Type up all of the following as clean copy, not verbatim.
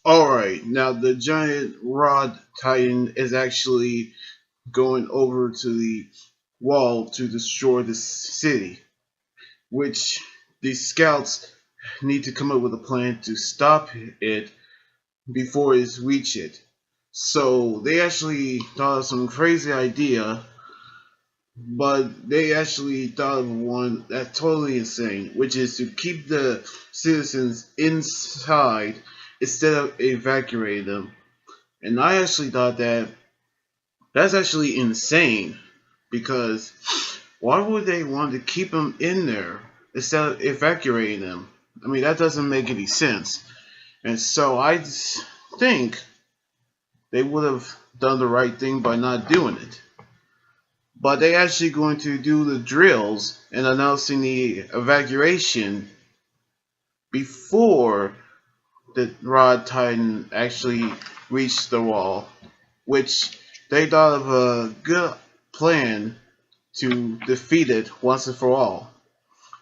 Alright, now the giant rod titan is actually going over to the wall to destroy the city, which the scouts need to come up with a plan to stop it before it reach it. So they actually thought of some crazy idea, but they actually thought of one that's totally insane, which is to keep the citizens inside instead of evacuating them. And I actually thought that's actually insane because why would they want to keep them in there instead of evacuating them? I mean, that doesn't make any sense. And so I think they would have done the right thing by not doing it. But they actually going to do the drills and announcing the evacuation before the Rod Titan actually reached the wall, which they thought of a good plan to defeat it once and for all,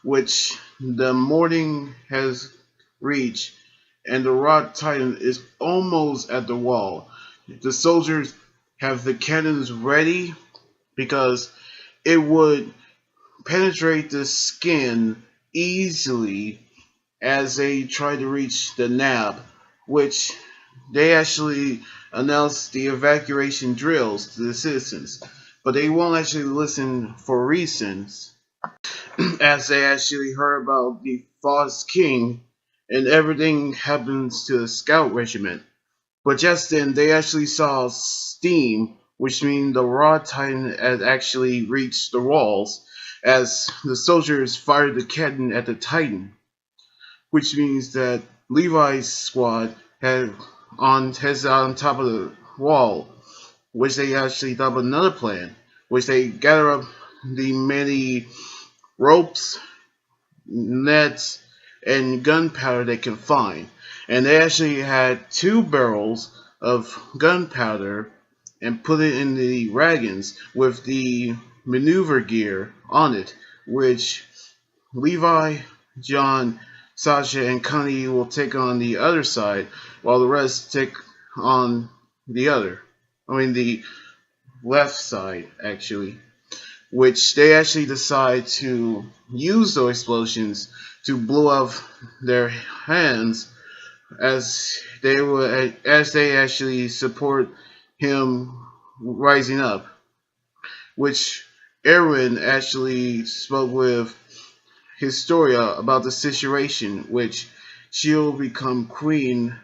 which the morning has reached and the Rod Titan is almost at the wall. The soldiers have the cannons ready because it would penetrate the skin easily as they try to reach the nab, which they actually announced the evacuation drills to the citizens. But they won't actually listen for reasons, as they actually heard about the false king and everything happens to the scout regiment. But just then, they actually saw steam, which means the raw titan had actually reached the walls, as the soldiers fired the cannon at the titan, which means that Levi's squad has on top of the wall, which they actually thought of another plan, which they gather up the many ropes, nets, and gunpowder they can find. And they actually had 2 barrels of gunpowder and put it in the wagons with the maneuver gear on it, which Levi, John, Sasha, and Connie will take on the other side, while the rest take on the other. I mean, the left side, actually, which they actually decide to use those explosions to blow up their hands as they actually support him rising up, which Erwin actually spoke with Historia about the situation, which she'll become queen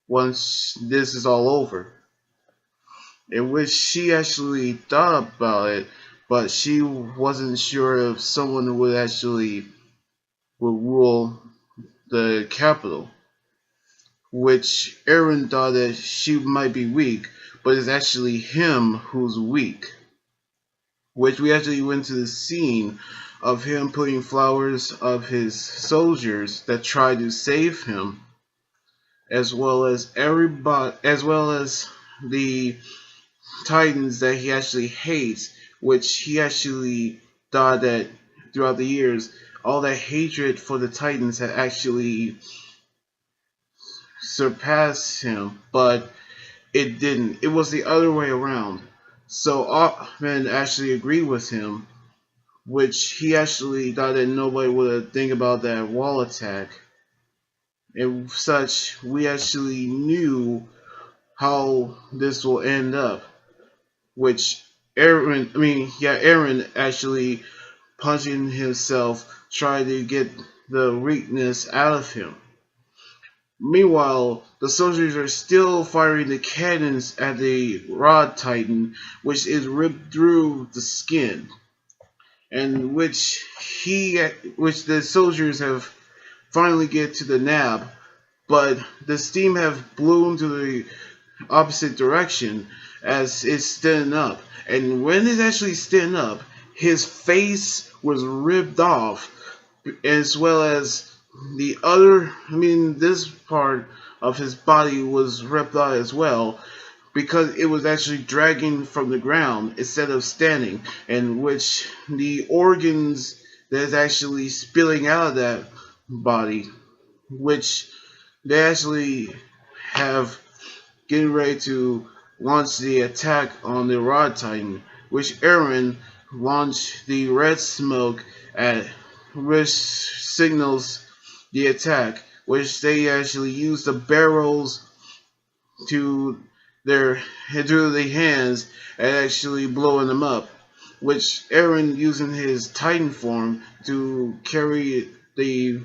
once this is all over. In which she actually thought about it, but she wasn't sure if someone would rule the capital. Which Aaron thought that she might be weak, but it's actually him who's weak. Which we actually went to the scene of him putting flowers of his soldiers that tried to save him, as well as the Titans that he actually hates, which he actually thought that throughout the years, all that hatred for the Titans had actually surpassed him, but it didn't. It was the other way around. So Ahmed actually agreed with him, which he actually thought that nobody would think about that wall attack. And such, we actually knew how this will end up, which Aaron actually punching himself, trying to get the weakness out of him. Meanwhile, the soldiers are still firing the cannons at the Rod Titan, which is ripped through the skin, and which the soldiers have finally get to the nab, but the steam have blown to the opposite direction as it's standing up. And when it's actually standing up, his face was ripped off, as well as this part of his body was ripped out as well, because it was actually dragging from the ground instead of standing, and which the organs that's actually spilling out of that body, which they actually have getting ready to launch the attack on the Rod Titan, which Eren launched the red smoke at which signals the attack, which they actually use the barrels to their to the hands and actually blowing them up. Which Eren using his Titan form to carry the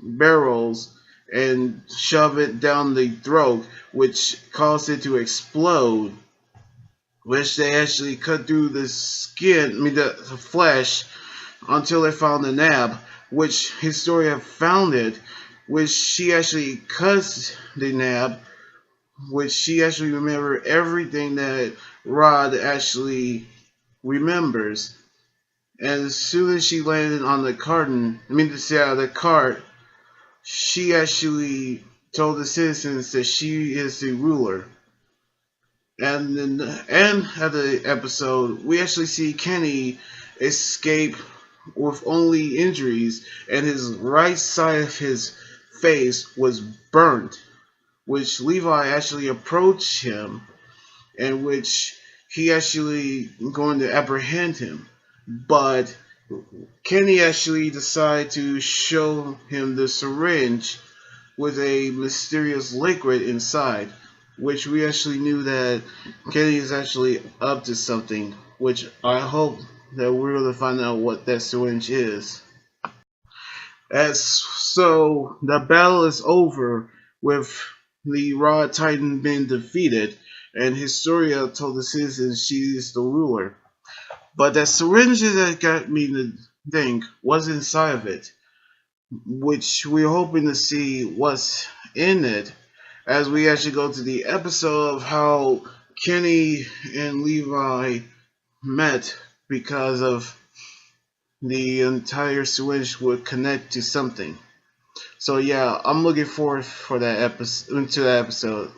barrels and shove it down the throat, which caused it to explode. Which they actually cut through the skin, the flesh, until they found the nab, which Historia found it, which she actually cuts the nab, which she actually remembered everything that Rod actually remembers. And as soon as she landed on the the cart, she actually told the citizens that she is the ruler. And in the end of the episode, we actually see Kenny escape with only injuries, and his right side of his face was burnt, which Levi actually approached him, and which he actually going to apprehend him. But Kenny actually decided to show him the syringe with a mysterious liquid inside, which we actually knew that Kenny is actually up to something, which I hope that we're going to find out what that syringe is. As so, the battle is over with the Rod Titan being defeated, and Historia told the citizens she is the ruler. But that syringe that got me to think was inside of it, which we're hoping to see what's in it as we actually go to the episode of how Kenny and Levi met because of the entire syringe would connect to something. So yeah, I'm looking forward for that episode.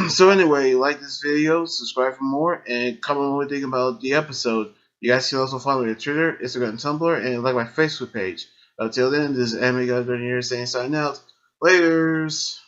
So anyway, like this video, subscribe for more, and comment what you think about the episode. You guys can also follow me on Twitter, Instagram, and Tumblr, and like my Facebook page. Until then, this is Anime God here saying sign out. Laters!